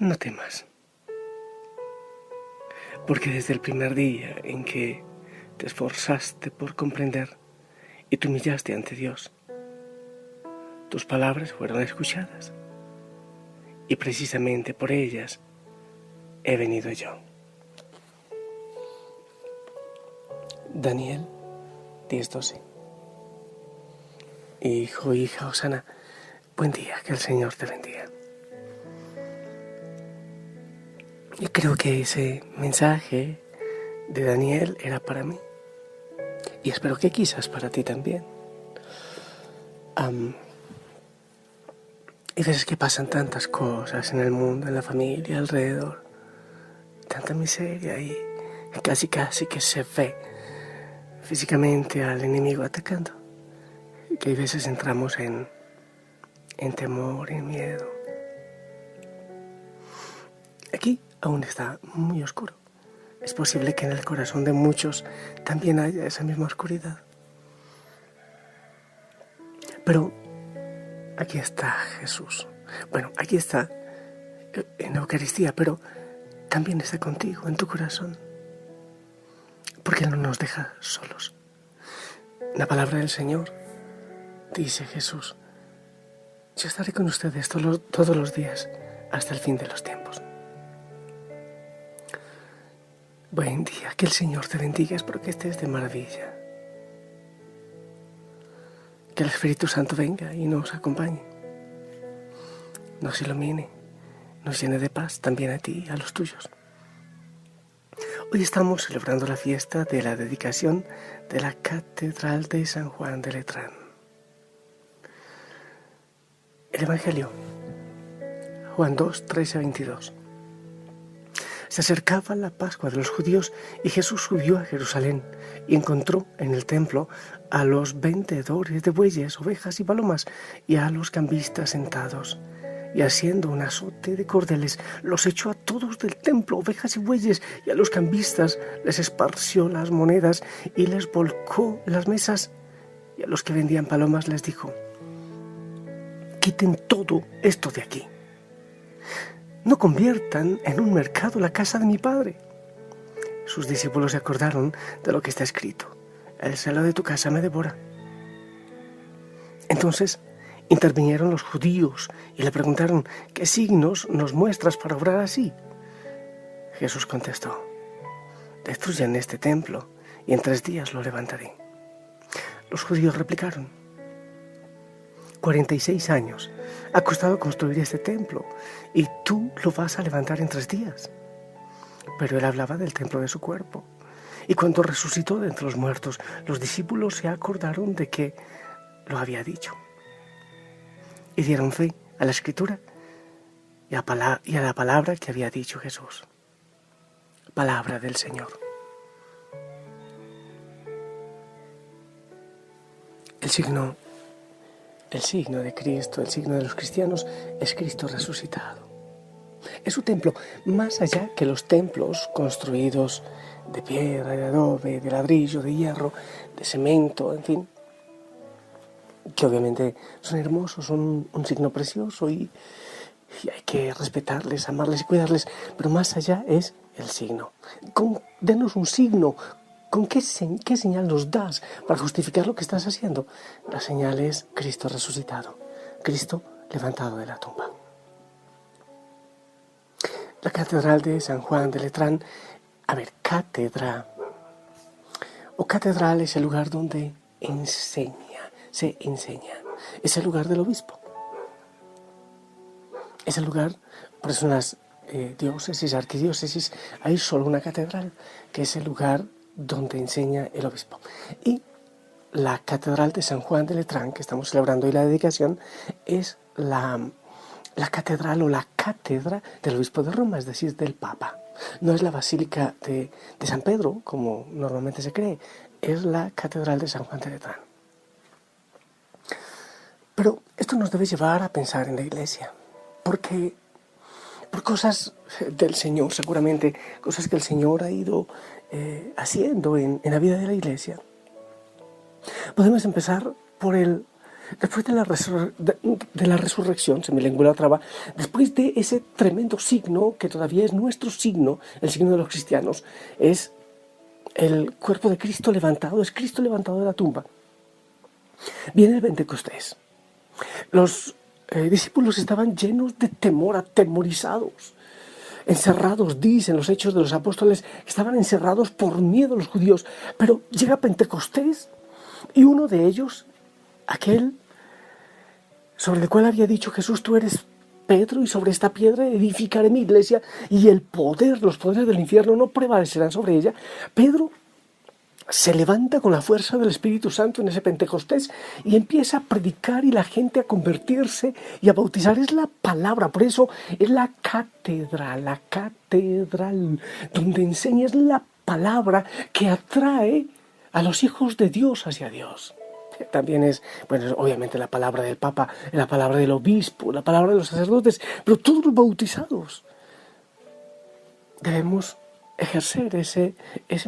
no temas, porque desde el primer día en que te esforzaste por comprender y te humillaste ante Dios, tus palabras fueron escuchadas, y precisamente por ellas he venido yo. Daniel 10:12. Hijo, hija, Osana, buen día, que el Señor te bendiga. Y creo que ese mensaje de Daniel era para mí, y espero que quizás para ti también. Hay veces que pasan tantas cosas en el mundo, en la familia, alrededor, tanta miseria, y casi que se ve físicamente al enemigo atacando, que hay veces entramos en temor, en miedo. Aquí aún está muy oscuro. Es posible que en el corazón de muchos también haya esa misma oscuridad. Pero aquí está Jesús. Bueno, aquí está en la Eucaristía, pero también está contigo, en tu corazón. Porque Él no nos deja solos. La palabra del Señor, dice Jesús, yo estaré con ustedes todos los días hasta el fin de los tiempos. Buen día, que el Señor te bendiga, espero que estés de maravilla. Que el Espíritu Santo venga y nos acompañe, nos ilumine, nos llene de paz también a ti y a los tuyos. Hoy estamos celebrando la fiesta de la dedicación de la Catedral de San Juan de Letrán. El Evangelio, Juan 2, 13-22. Se acercaba la Pascua de los judíos y Jesús subió a Jerusalén y encontró en el templo a los vendedores de bueyes, ovejas y palomas y a los cambistas sentados. Y haciendo un azote de cordeles, los echó a todos del templo, ovejas y bueyes, y a los cambistas les esparció las monedas y les volcó las mesas. Y a los que vendían palomas les dijo: quiten todo esto de aquí. No conviertan en un mercado la casa de mi Padre. Sus discípulos se acordaron de lo que está escrito: el celo de tu casa me devora. Entonces intervinieron los judíos y le preguntaron: ¿qué signos nos muestras para obrar así? Jesús contestó: destruyan este templo y en 3 días lo levantaré. Los judíos replicaron: 46 años ha costado construir este templo y tú lo vas a levantar en 3 días. Pero él hablaba del templo de su cuerpo. Y cuando resucitó de entre los muertos, los discípulos se acordaron de que lo había dicho. Y dieron fe a la Escritura y a la palabra que había dicho Jesús. Palabra del Señor. El signo de Cristo, el signo de los cristianos, es Cristo resucitado. Es su templo, más allá que los templos construidos de piedra, de adobe, de ladrillo, de hierro, de cemento, en fin, que obviamente son hermosos, son un signo precioso y hay que respetarles, amarles y cuidarles, pero más allá es el signo. Denos un signo. ¿Con qué señal nos das para justificar lo que estás haciendo? La señal es Cristo resucitado, Cristo levantado de la tumba. La Catedral de San Juan de Letrán, cátedra o catedral es el lugar donde se enseña, es el lugar del obispo. Es el lugar, por eso en las diócesis, arquidiócesis, hay solo una catedral, que es el lugar donde enseña el obispo. Y la Catedral de San Juan de Letrán, que estamos celebrando hoy la dedicación, es la catedral o la cátedra del obispo de Roma, es decir, del Papa. No es la Basílica de San Pedro, como normalmente se cree, es la Catedral de San Juan de Letrán. Pero esto nos debe llevar a pensar en la Iglesia, porque por cosas del Señor, seguramente, cosas que el Señor ha ido haciendo en la vida de la Iglesia. Podemos empezar por el después de la resurrección, se me lengua la traba, después de ese tremendo signo, que todavía es nuestro signo, el signo de los cristianos, es el cuerpo de Cristo levantado, es Cristo levantado de la tumba. Viene el Pentecostés. Los discípulos estaban llenos de temor, atemorizados, encerrados, dicen los Hechos de los Apóstoles, estaban encerrados por miedo a los judíos. Pero llega Pentecostés y uno de ellos, aquel sobre el cual había dicho Jesús, tú eres Pedro, y sobre esta piedra edificaré mi iglesia, y los poderes del infierno no prevalecerán sobre ella. Pedro se levanta con la fuerza del Espíritu Santo en ese Pentecostés y empieza a predicar y la gente a convertirse y a bautizar. Es la palabra, por eso es la catedral donde enseña, es la palabra que atrae a los hijos de Dios hacia Dios. También es, bueno, obviamente la palabra del Papa, la palabra del obispo, la palabra de los sacerdotes, pero todos los bautizados debemos ejercer ese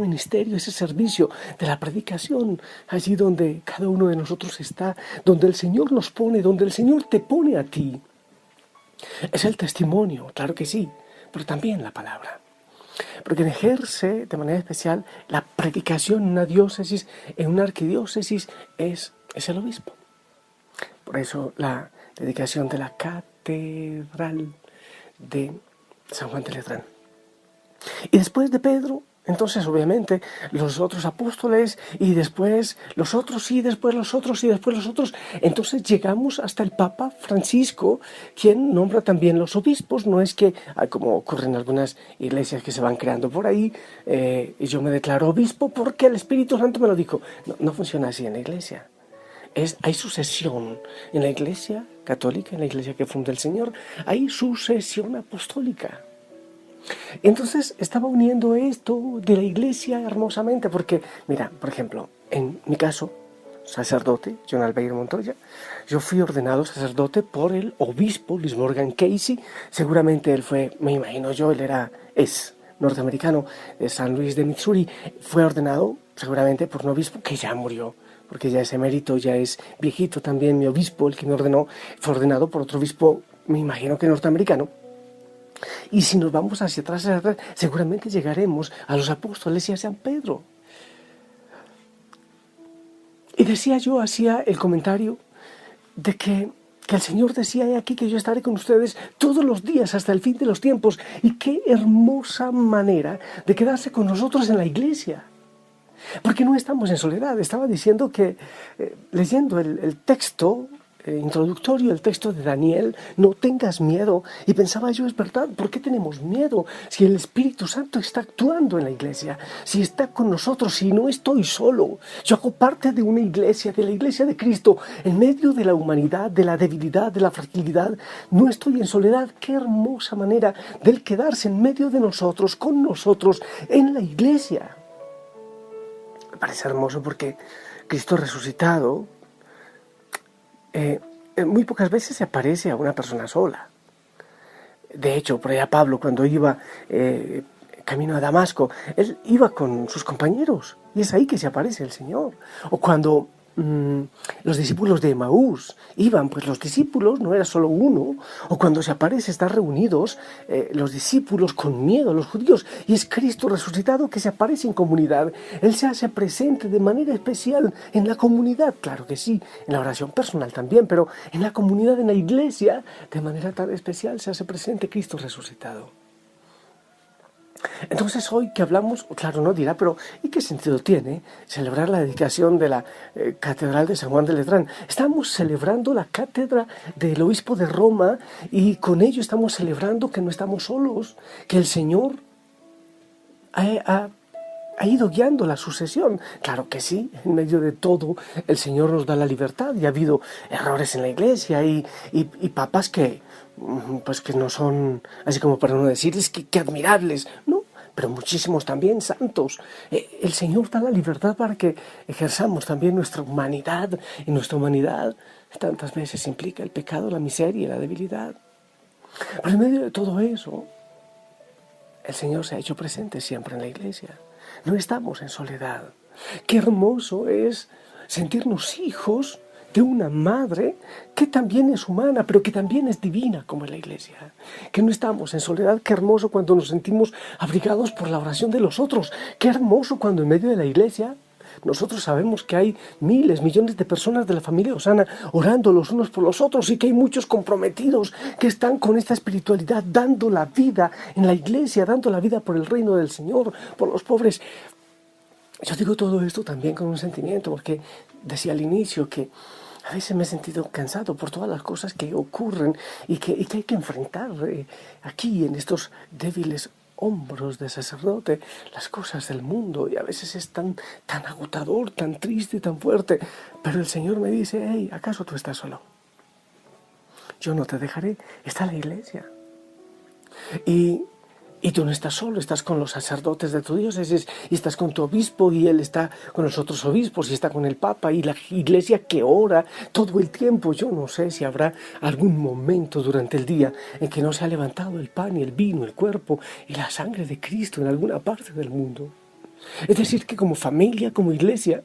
ministerio, ese servicio de la predicación, allí donde cada uno de nosotros está, donde el Señor nos pone, donde el Señor te pone a ti. Es el testimonio, claro que sí, pero también la palabra. Porque ejerce de manera especial la predicación en una diócesis, en una arquidiócesis, es el obispo. Por eso la dedicación de la catedral de San Juan de Letrán. Y después de Pedro, entonces obviamente los otros apóstoles, y después los otros, y después los otros, y después los otros. Entonces llegamos hasta el Papa Francisco, quien nombra también los obispos. No es que, como ocurre en algunas iglesias que se van creando por ahí, y yo me declaro obispo porque el Espíritu Santo me lo dijo. No funciona así en la iglesia. Hay sucesión en la iglesia católica, en la iglesia que funda el Señor, hay sucesión apostólica. Entonces estaba uniendo esto de la iglesia hermosamente, porque, mira, por ejemplo, en mi caso, sacerdote, John Albeiro Montoya, yo fui ordenado sacerdote por el obispo Luis Morgan Casey. Seguramente él fue, me imagino yo, es norteamericano de San Luis de Missouri. Fue ordenado seguramente por un obispo que ya murió, porque ya es emérito, ya es viejito también. Mi obispo, el que me ordenó, fue ordenado por otro obispo, me imagino que norteamericano. Y si nos vamos hacia atrás, seguramente llegaremos a los apóstoles y a San Pedro. Y decía yo, hacía el comentario de que el Señor decía, he aquí que yo estaré con ustedes todos los días hasta el fin de los tiempos. Y qué hermosa manera de quedarse con nosotros en la iglesia. Porque no estamos en soledad. Estaba diciendo que, leyendo el texto introductorio, el texto de Daniel, no tengas miedo. Y pensaba yo, es verdad, ¿por qué tenemos miedo? Si el Espíritu Santo está actuando en la iglesia, si está con nosotros, si no estoy solo. Yo hago parte de una iglesia, de la iglesia de Cristo, en medio de la humanidad, de la debilidad, de la fragilidad. No estoy en soledad. Qué hermosa manera de quedarse en medio de nosotros, con nosotros, en la iglesia. Me parece hermoso porque Cristo resucitado muy pocas veces se aparece a una persona sola. De hecho, por allá Pablo, cuando iba camino a Damasco, él iba con sus compañeros, y es ahí que se aparece el Señor. O cuando los discípulos de Emaús iban, pues los discípulos no era solo uno. O cuando se aparece, están reunidos los discípulos con miedo, los judíos, y es Cristo resucitado que se aparece en comunidad. Él se hace presente de manera especial en la comunidad, claro que sí, en la oración personal también, pero en la comunidad, en la iglesia, de manera tan especial se hace presente Cristo resucitado. Entonces hoy que hablamos, claro, no dirá, pero ¿y qué sentido tiene celebrar la dedicación de la Catedral de San Juan de Letrán? Estamos celebrando la cátedra del obispo de Roma, y con ello estamos celebrando que no estamos solos, que el Señor ha ido guiando la sucesión. Claro que sí, en medio de todo el Señor nos da la libertad, y ha habido errores en la iglesia y papas que no son, así como para no decir, es que admirables, no, pero muchísimos también santos. El Señor da la libertad para que ejerzamos también nuestra humanidad, y nuestra humanidad tantas veces implica el pecado, la miseria, la debilidad. Pero en medio de todo eso, el Señor se ha hecho presente siempre en la iglesia. No estamos en soledad. Qué hermoso es sentirnos hijos de una madre que también es humana, pero que también es divina, como es la Iglesia. Que no estamos en soledad. Qué hermoso cuando nos sentimos abrigados por la oración de los otros. Qué hermoso cuando en medio de la Iglesia nosotros sabemos que hay miles, millones de personas de la familia Osana orando los unos por los otros, y que hay muchos comprometidos que están con esta espiritualidad, dando la vida en la Iglesia, dando la vida por el reino del Señor, por los pobres. Yo digo todo esto también con un sentimiento, porque decía al inicio que a veces me he sentido cansado por todas las cosas que ocurren y que hay que enfrentar aquí en estos débiles hombros de sacerdote, las cosas del mundo, y a veces es tan agotador, tan triste, tan fuerte. Pero el Señor me dice: hey, ¿acaso tú estás solo? Yo no te dejaré, está la Iglesia. Y tú no estás solo, estás con los sacerdotes de tu diócesis, y estás con tu obispo, y él está con los otros obispos, y está con el Papa, y la Iglesia que ora todo el tiempo. Yo no sé si habrá algún momento durante el día en que no se ha levantado el pan y el vino, el cuerpo y la sangre de Cristo en alguna parte del mundo. Es decir, que como familia, como Iglesia,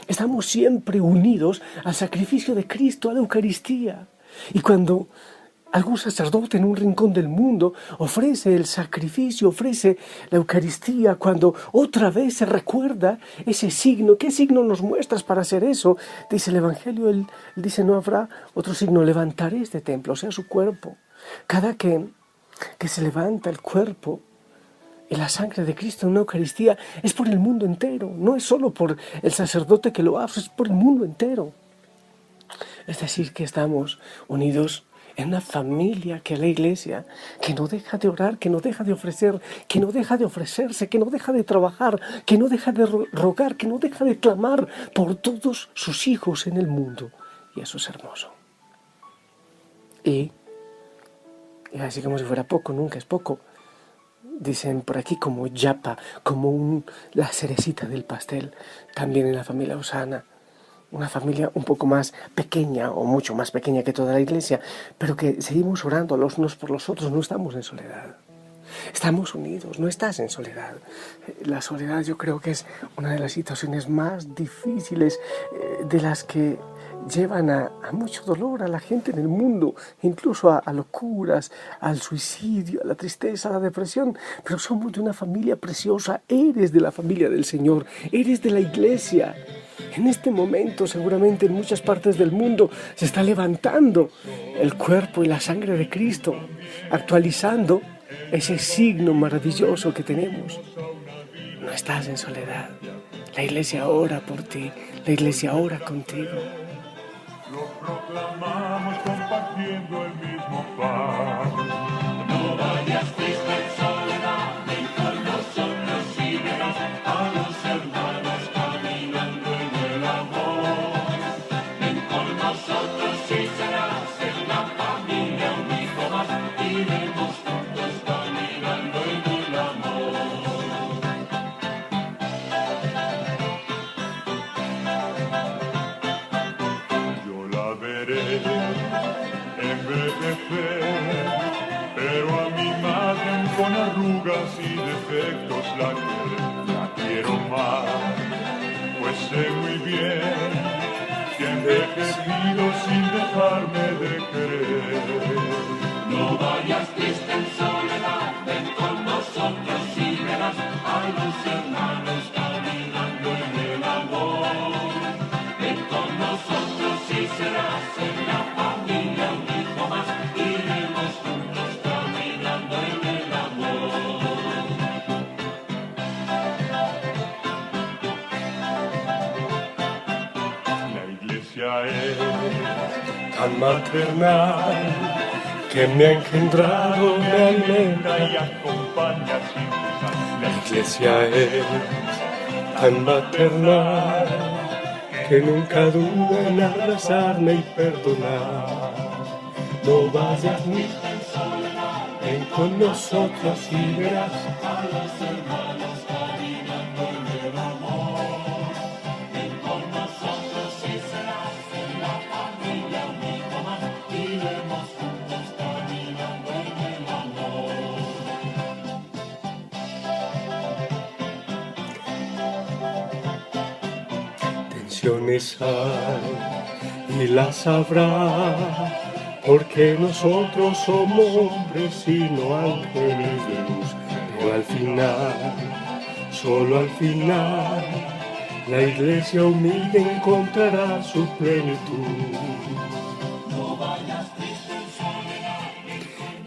estamos siempre unidos al sacrificio de Cristo, a la Eucaristía. Y cuando algún sacerdote en un rincón del mundo ofrece el sacrificio, ofrece la Eucaristía, cuando otra vez se recuerda ese signo. ¿Qué signo nos muestras para hacer eso? Dice el Evangelio, él dice: no habrá otro signo, levantaré este templo, o sea, su cuerpo. Cada que se levanta el cuerpo y la sangre de Cristo en una Eucaristía, es por el mundo entero. No es solo por el sacerdote que lo hace, es por el mundo entero. Es decir, que estamos unidos en una familia, que es la Iglesia, que no deja de orar, que no deja de ofrecer, que no deja de ofrecerse, que no deja de trabajar, que no deja de rogar, que no deja de clamar por todos sus hijos en el mundo. Y eso es hermoso. Y así como si fuera poco, nunca es poco. Dicen por aquí como yapa, como la cerecita del pastel, también en la familia Osana. Una familia un poco más pequeña, o mucho más pequeña que toda la Iglesia, pero que seguimos orando los unos por los otros. No estamos en soledad, estamos unidos, no estás en soledad. La soledad, yo creo que es una de las situaciones más difíciles, de las que llevan a mucho dolor a la gente en el mundo, incluso a locuras, al suicidio, a la tristeza, a la depresión. Pero somos de una familia preciosa. Eres de la familia del Señor, eres de la Iglesia. En este momento, seguramente en muchas partes del mundo, se está levantando el cuerpo y la sangre de Cristo, actualizando ese signo maravilloso que tenemos. No estás en soledad. La Iglesia ora por ti, la Iglesia ora contigo. Lo proclamamos compartiendo el mismo pan. No vayas triste en soledad, ven con nosotros y verás a los hermanos caminando en el amor. Ven con nosotros y serás en la familia un hijo más, iremos juntos caminando en el amor. Yo la veré en breve fe, pero a mi imagen con arrugas y defectos la quiero más, pues sé muy bien que ha envejecido sin dejarme de querer. No vayas triste en soledad, ven con nosotros y verás a los hermanos caminando en el amor. Ven con nosotros y serás en la familia un hijo más, iremos juntos caminando en el amor. La Iglesia es Tan maternal, que me ha engendrado, me alimenta y acompaña sin cesar. La Iglesia es tan maternal, que nunca duda en abrazarme y perdonar. No vayas ni tan sola, ven con nosotros y verás A los hermanos caminando en el amor. Ven con nosotros y serás en la familia un hijo más, iremos juntos caminando en el amor. bendiciones hay y las habrá, porque nosotros somos hombres y no ángeles de luz. Pero al final, solo al final, la iglesia humilde encontrará su plenitud.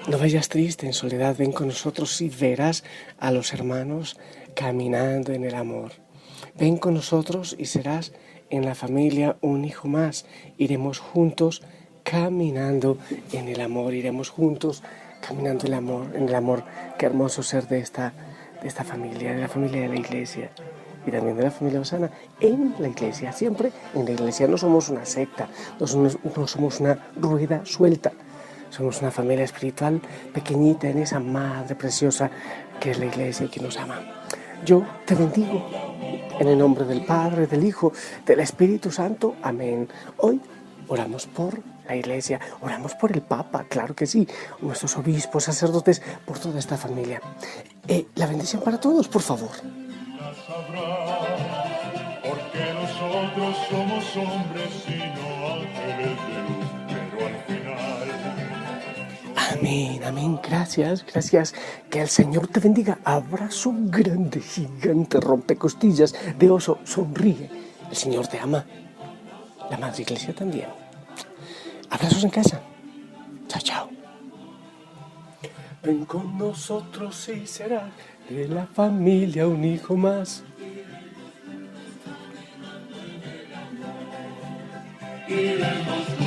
No vayas triste en soledad, ven con nosotros y verás a los hermanos caminando en el amor. Ven con nosotros y serás en la familia un hijo más. Iremos juntos caminando en el amor, iremos juntos caminando en el amor. Qué hermoso ser de esta familia, de la familia de la iglesia. Y también de la familia Osana en la iglesia, siempre en la iglesia. No somos una secta, no somos una rueda suelta. Somos una familia espiritual pequeñita en esa madre preciosa que es la iglesia y que nos ama. Yo te bendigo en el nombre del Padre, del Hijo, del Espíritu Santo. Amén. Hoy oramos por la iglesia, oramos por el Papa, claro que sí, nuestros obispos, sacerdotes, por toda esta familia. La bendición para todos, por favor. Porque nosotros somos hombres y no ángeles de luz, pero al final. Amén, amén, gracias. Que el Señor te bendiga. Abrazo grande, gigante, rompecostillas de oso, sonríe. El Señor te ama. La Madre Iglesia también. Abrazos en casa. Chao, chao. Ven con nosotros y será de la familia un hijo más. Iremos